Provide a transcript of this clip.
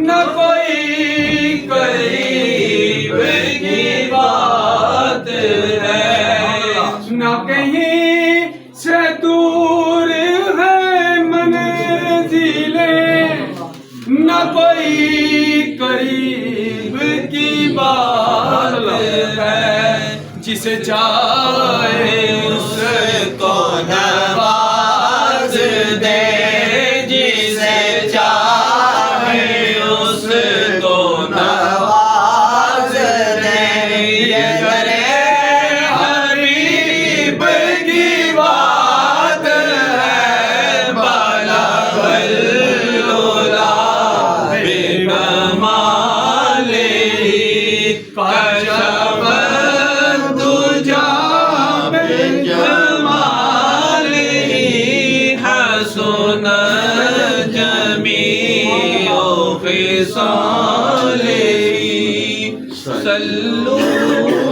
نہ کوئی قریب کی بات ہے، نہ کہیں سے دور ہے منزلیں، نہ کوئی قریب کی بات ہے، جسے چاہے اس کو نواز دے، جسے چاہے اس کو نواز دے، یہ کرے حبیب کی بات ہے، بالا والعلا بکمالہ کشف الدجی بجمالہ حسن جمیع خصالہ صلوا